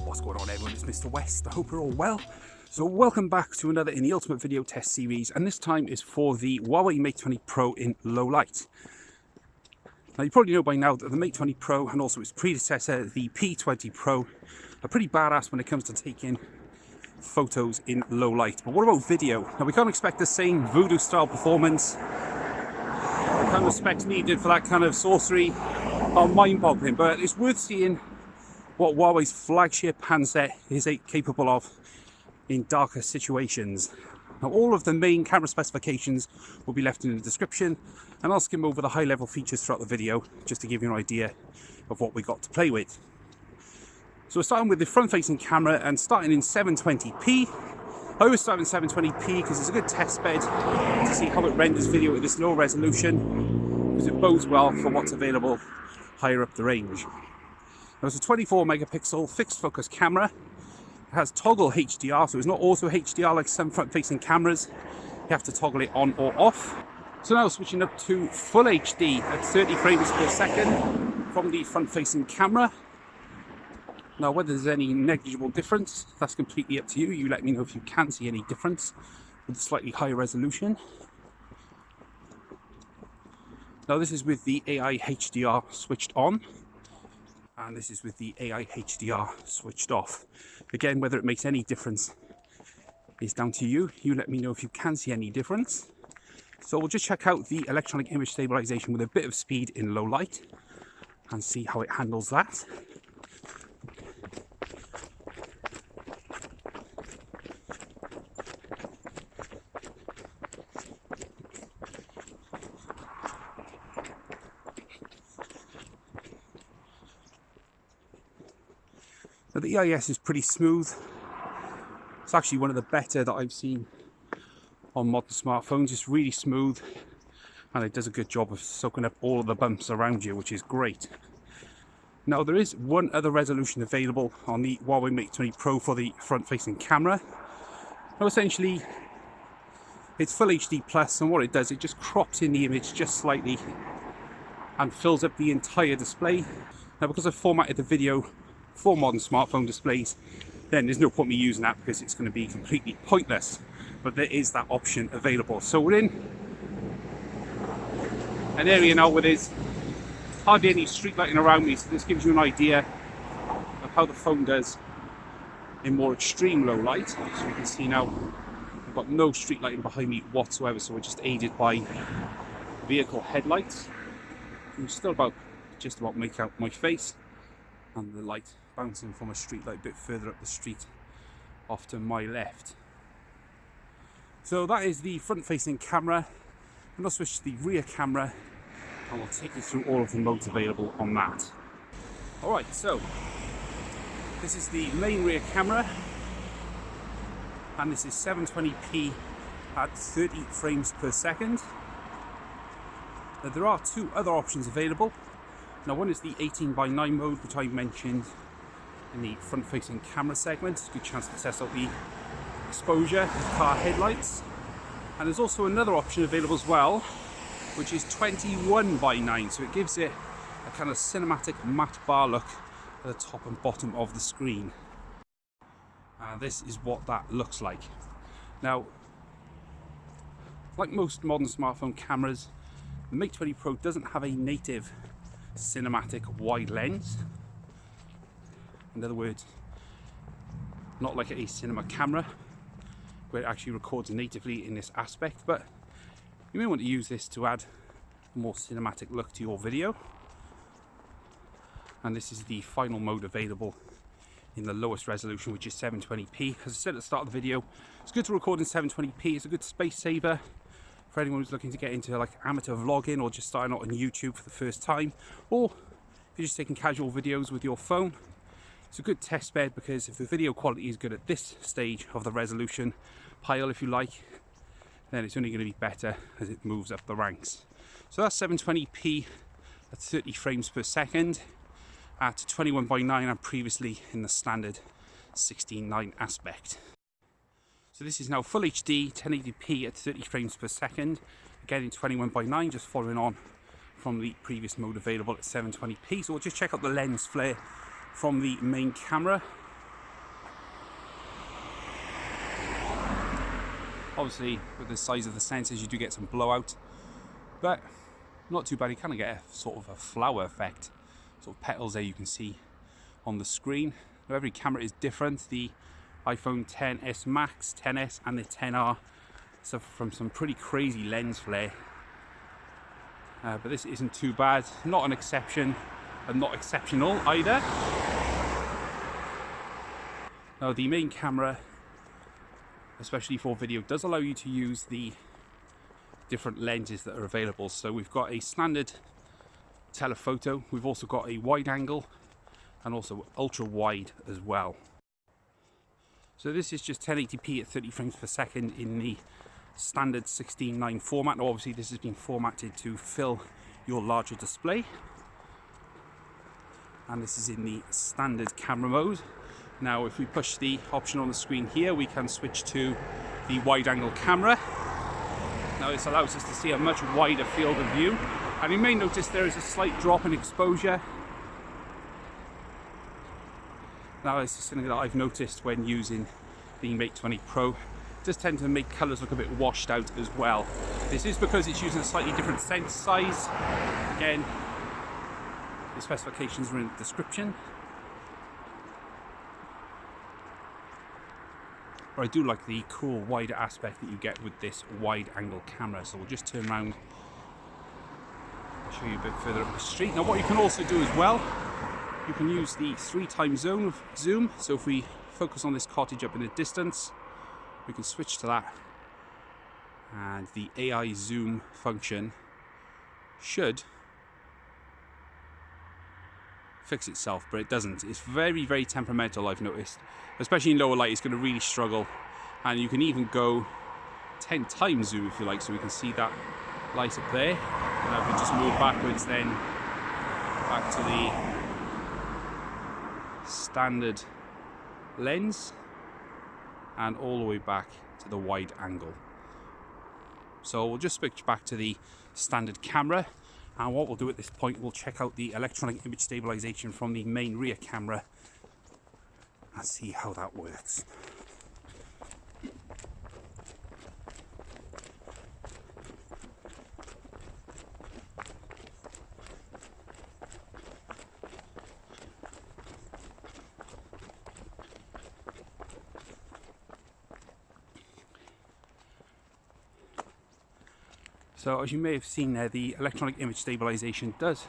What's going on, everyone? It's Mr. West. I hope you're all well. So welcome back to another in the Ultimate Video Test series, and this time is for the Huawei Mate 20 Pro in low light. Now you probably know by now that the Mate 20 Pro and also its predecessor, the P20 Pro, are pretty badass when it comes to taking photos in low light. But what about video? Now we can't expect the same voodoo style performance, the kind of specs needed for that kind of sorcery are mind-boggling, but it's worth seeing what Huawei's flagship handset is capable of in darker situations. Now all of the main camera specifications will be left in the description, and I'll skim over the high level features throughout the video just to give you an idea of what we got to play with. So we're starting with the front facing camera and starting in 720p. I always start in 720p because it's a good test bed to see how it renders video at this low resolution, because it bodes well for what's available higher up the range. Now it's a 24 megapixel fixed focus camera. It has toggle HDR, so it's not auto HDR like some front facing cameras. You have to toggle it on or off. So now switching up to full HD at 30 frames per second from the front facing camera. Now whether there's any negligible difference, that's completely up to you. You let me know if you can see any difference with the slightly higher resolution. Now this is with the AI HDR switched on, and this is with the AI HDR switched off. Again, whether it makes any difference is down to you. You let me know if you can see any difference. So we'll just check out the electronic image stabilization with a bit of speed in low light and see how it handles that. Now the EIS is pretty smooth. It's actually one of the better that I've seen on modern smartphones. It's really smooth and it does a good job of soaking up all of the bumps around you, which is great. Now there is one other resolution available on the Huawei Mate 20 Pro for the front facing camera. Now essentially it's full HD plus, and what it does, it just crops in the image just slightly and fills up the entire display. Now because I've formatted the video for modern smartphone displays, then there's no point me using that because it's going to be completely pointless, but there is that option available. So we're in an area now where there's hardly any street lighting around me, so this gives you an idea of how the phone does in more extreme low light. So you can see now I've got no street lighting behind me whatsoever, so we're just aided by vehicle headlights. You can still just about make out my face and the light bouncing from a street light a bit further up the street off to my left. So that is the front facing camera, and I'll switch to the rear camera and we'll take you through all of the modes available on that. Alright, so this is the main rear camera, and this is 720p at 30 frames per second. Now, there are two other options available. Now one is the 18:9 mode, which I mentioned in the front facing camera segment. Good chance to test out the exposure with car headlights. And there's also another option available as well, which is 21:9, so it gives it a kind of cinematic matte bar look at the top and bottom of the screen. This is what that looks like. Now, like most modern smartphone cameras, the Mate 20 Pro doesn't have a native cinematic wide lens. In other words, not like a cinema camera where it actually records natively in this aspect, but you may want to use this to add a more cinematic look to your video. And this is the final mode available in the lowest resolution, which is 720p. As I said at the start of the video, it's good to record in 720p. It's a good space saver for anyone who's looking to get into like amateur vlogging or just starting out on YouTube for the first time, or if you're just taking casual videos with your phone. It's a good test bed because if the video quality is good at this stage of the resolution pile, if you like, then it's only going to be better as it moves up the ranks. So that's 720p at 30 frames per second at 21:9 and previously in the standard 16:9 aspect. So this is now full HD 1080p at 30 frames per second, again in 21:9, just following on from the previous mode available at 720p. So we'll just check out the lens flare from the main camera. Obviously, with the size of the sensors, you do get some blowout, but not too bad. You kind of get a sort of a flower effect, sort of petals there you can see on the screen. Now, every camera is different. The iPhone XS Max, XS and the XR suffer from some pretty crazy lens flare, but this isn't too bad. Not an exception and not exceptional either. Now, the main camera, especially for video, does allow you to use the different lenses that are available. So we've got a standard telephoto, we've also got a wide angle and also ultra wide as well. So this is just 1080p at 30 frames per second in the standard 16:9 format. Now obviously this has been formatted to fill your larger display, and this is in the standard camera mode. Now if we push the option on the screen here, we can switch to the wide angle camera. Now this allows us to see a much wider field of view, and you may notice there is a slight drop in exposure. Now this is something that I've noticed when using the Mate 20 Pro. It does tend to make colours look a bit washed out as well. This is because it's using a slightly different sensor size. Again, the specifications are in the description. But I do like the cool wider aspect that you get with this wide angle camera. So we'll just turn around, show you a bit further up the street. Now what you can also do as well, you can use the 3x zoom. So if we focus on this cottage up in the distance, we can switch to that, and the AI zoom function should fix itself, but it doesn't. It's very, very temperamental, I've noticed. Especially in lower light, it's going to really struggle. And you can even go 10x zoom if you like, so we can see that light up there. And if we just move backwards, then back to the standard lens and all the way back to the wide angle. So we'll just switch back to the standard camera, and what we'll do at this point, we'll check out the electronic image stabilization from the main rear camera and see how that works. So as you may have seen there, the electronic image stabilization does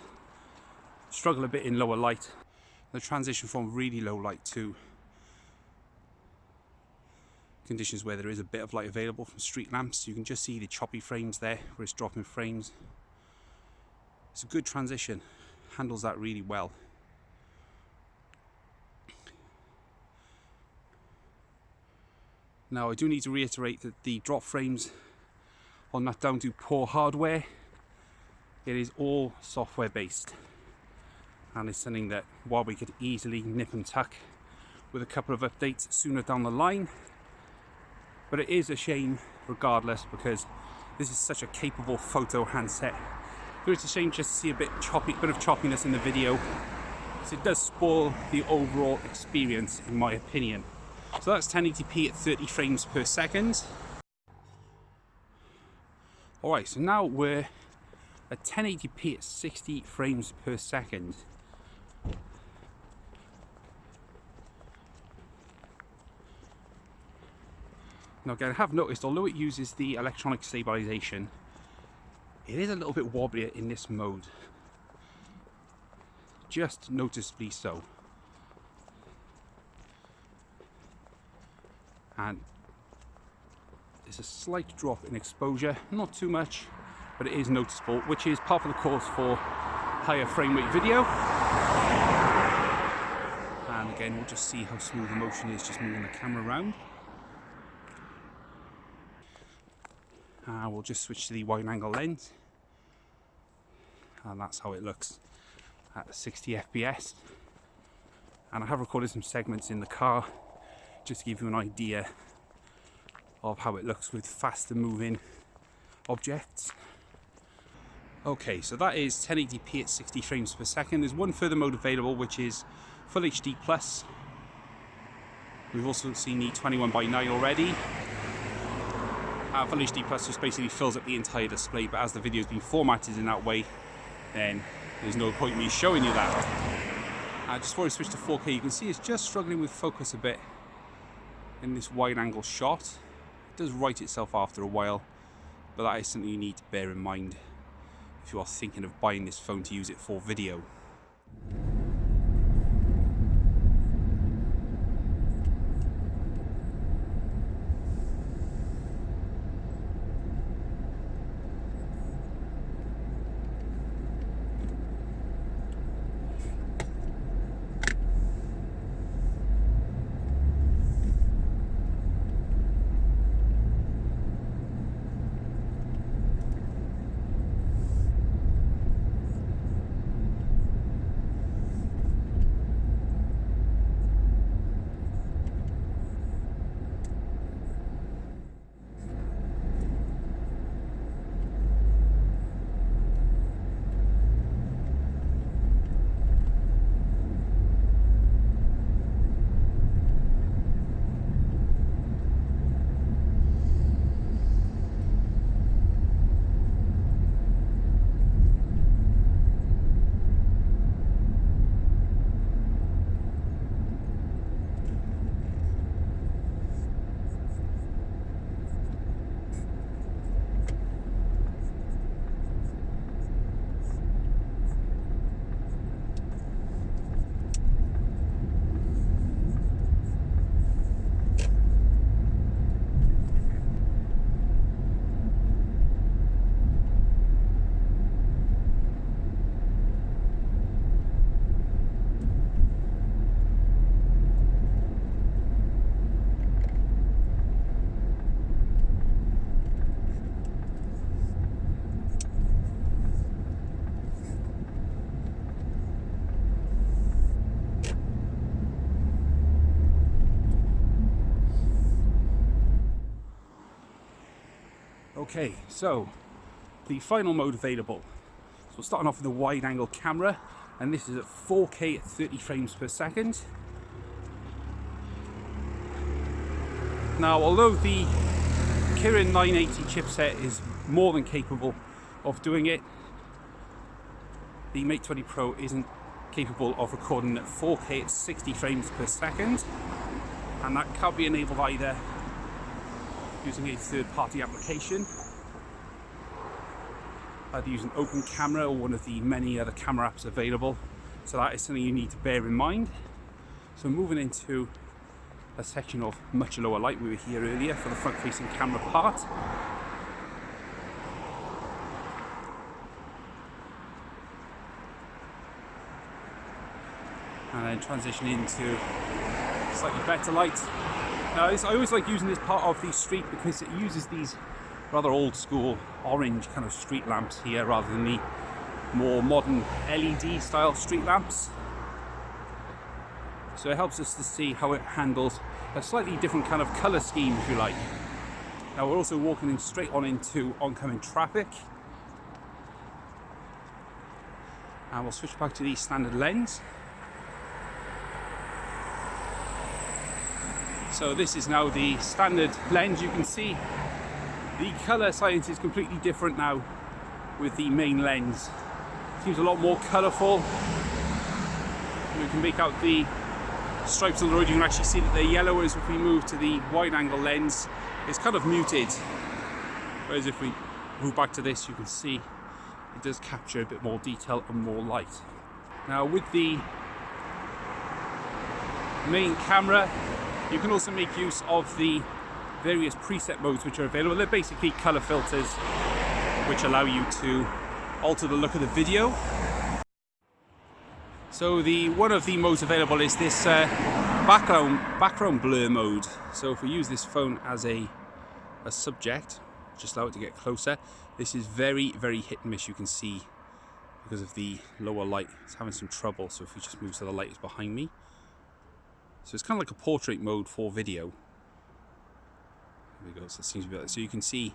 struggle a bit in lower light. The transition from really low light to conditions where there is a bit of light available from street lamps, you can just see the choppy frames there where it's dropping frames. It's a good transition, handles that really well. Now I do need to reiterate that the drop frames are not down to poor hardware. It is all software based, and it's something that Huawei could easily nip and tuck with a couple of updates sooner down the line. But it is a shame regardless, because this is such a capable photo handset. So it's a shame just to see a bit of choppiness in the video, because it does spoil the overall experience in my opinion. So that's 1080p at 30 frames per second. Alright, so now we're at 1080p at 60 frames per second. Now again, I have noticed, although it uses the electronic stabilization, it is a little bit wobblier in this mode. Just noticeably so. And there's a slight drop in exposure, not too much, but it is noticeable, which is part of the course for higher frame rate video. And again, we'll just see how smooth the motion is just moving the camera around. We'll just switch to the wide angle lens, and that's how it looks at 60 FPS. And I have recorded some segments in the car just to give you an idea of how it looks with faster moving objects. Okay, so that is 1080p at 60 frames per second. There's one further mode available, which is Full HD Plus. We've also seen the 21:9 already. Full HD Plus just basically fills up the entire display, but as the video's been formatted in that way, then there's no point in me showing you that. Just before I switch to 4K, you can see it's just struggling with focus a bit in this wide angle shot. It does right itself after a while, but that is something you need to bear in mind if you are thinking of buying this phone to use it for video. Okay, so the final mode available. So we're starting off with a wide angle camera, and this is at 4K at 30 frames per second. Now, although the Kirin 980 chipset is more than capable of doing it, the Mate 20 Pro isn't capable of recording at 4K at 60 frames per second, and that can't be enabled either using a third-party application, either using Open Camera or one of the many other camera apps available. So that is something you need to bear in mind. So moving into a section of much lower light, we were here earlier for the front-facing camera part. And then transition into slightly better light. Now, I always like using this part of the street because it uses these rather old school orange kind of street lamps here rather than the more modern LED style street lamps. So it helps us to see how it handles a slightly different kind of colour scheme, if you like. Now we're also walking in straight on into oncoming traffic. And we'll switch back to the standard lens. So this is now the standard lens. You can see the colour science is completely different now with the main lens. It seems a lot more colourful. We can make out the stripes on the road. You can actually see that they're yellow, whereas if we move to the wide angle lens, it's kind of muted. Whereas if we move back to this, you can see it does capture a bit more detail and more light. Now with the main camera, you can also make use of the various preset modes which are available. They're basically color filters which allow you to alter the look of the video. So one of the modes available is this background blur mode. So if we use this phone as a subject, just allow it to get closer, this is very, very hit and miss. You can see because of the lower light, it's having some trouble. So if we just move so the light is behind me. So it's kind of like a portrait mode for video. There we go, so it seems to be like that. So you can see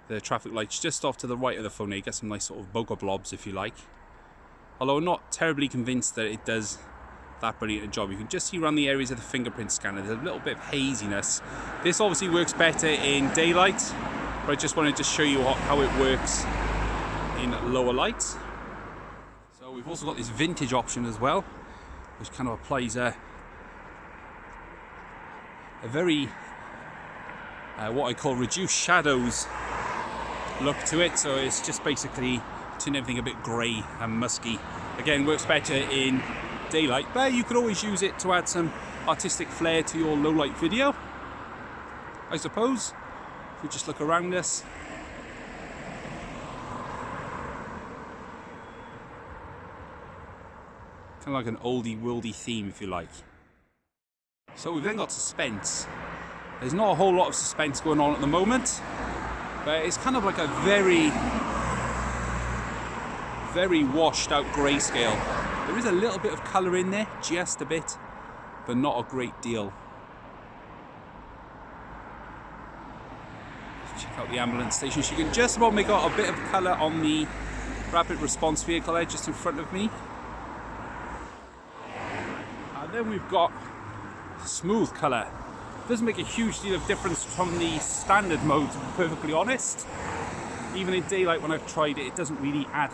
the traffic lights just off to the right of the phone. You get some nice sort of bokeh blobs, if you like. Although I'm not terribly convinced that it does that brilliant a job. You can just see around the areas of the fingerprint scanner, there's a little bit of haziness. This obviously works better in daylight, but I just wanted to show you how it works in lower light. So we've also got this vintage option as well, which kind of applies a very what I call reduced shadows look to it. So it's just basically turn everything a bit grey and musky. Again, works better in daylight, but you could always use it to add some artistic flair to your low light video, I suppose. If we just look around us, kind of like an oldie worldy theme, if you like. So we've then got suspense. There's not a whole lot of suspense going on at the moment, but it's kind of like a very washed out grayscale. There is a little bit of colour in there, just a bit, but not a great deal. Let's check out the ambulance station. So you can just about make out a bit of colour on the rapid response vehicle there just in front of me. And then we've got smooth colour. Doesn't make a huge deal of difference from the standard mode, to be perfectly honest. Even in daylight when I've tried it, it doesn't really add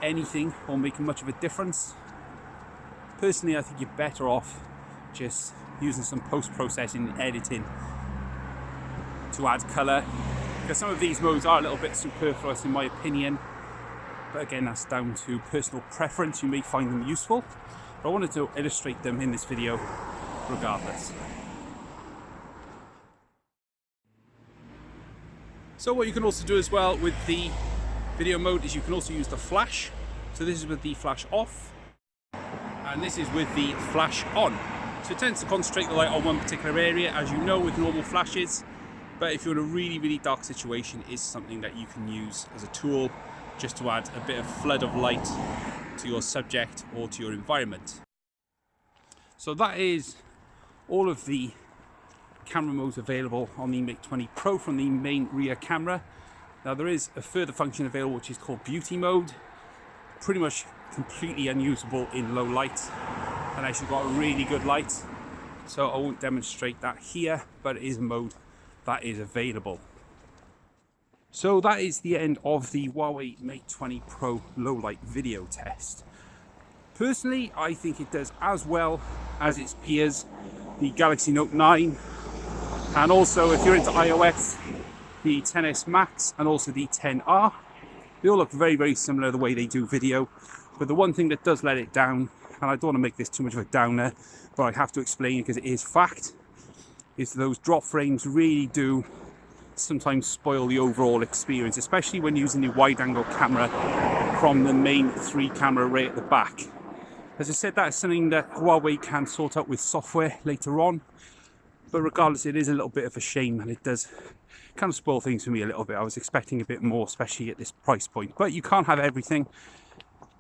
anything or make much of a difference. Personally, I think you're better off just using some post-processing editing to add colour, because some of these modes are a little bit superfluous in my opinion, but again, that's down to personal preference. You may find them useful, but I wanted to illustrate them in this video regardless. So what you can also do as well with the video mode is you can also use the flash. So this is with the flash off, and this is with the flash on. So it tends to concentrate the light on one particular area, as you know with normal flashes, but if you're in a really dark situation, it's something that you can use as a tool just to add a bit of flood of light to your subject or to your environment. So that is all of the camera modes available on the Mate 20 Pro from the main rear camera. Now there is a further function available which is called beauty mode, pretty much completely unusable in low light, unless you've got a really good light. So I won't demonstrate that here, but it is a mode that is available. So that is the end of the Huawei Mate 20 Pro low light video test. Personally, I think it does as well as its peers, the Galaxy Note 9, and also if you're into iOS, the XS Max and also the XR. They all look very similar the way they do video, but the one thing that does let it down, and I don't want to make this too much of a downer, but I have to explain it because it is fact, is those drop frames really do sometimes spoil the overall experience, especially when using the wide angle camera from the main 3 camera array at the back. As I said, that is something that Huawei can sort out with software later on, but regardless, it is a little bit of a shame, and it does kind of spoil things for me a little bit. I was expecting a bit more, especially at this price point, but you can't have everything.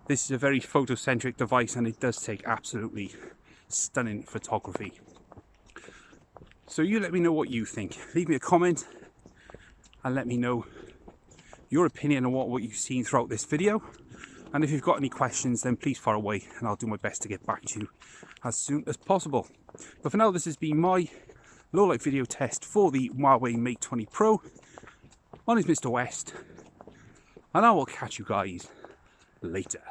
This is a very photocentric device, and it does take absolutely stunning photography. So you let me know what you think. Leave me a comment and let me know your opinion on what you've seen throughout this video. And if you've got any questions, then please fire away and I'll do my best to get back to you as soon as possible. But for now, this has been my low light video test for the Huawei Mate 20 Pro. My name is Mr. West, and I will catch you guys later.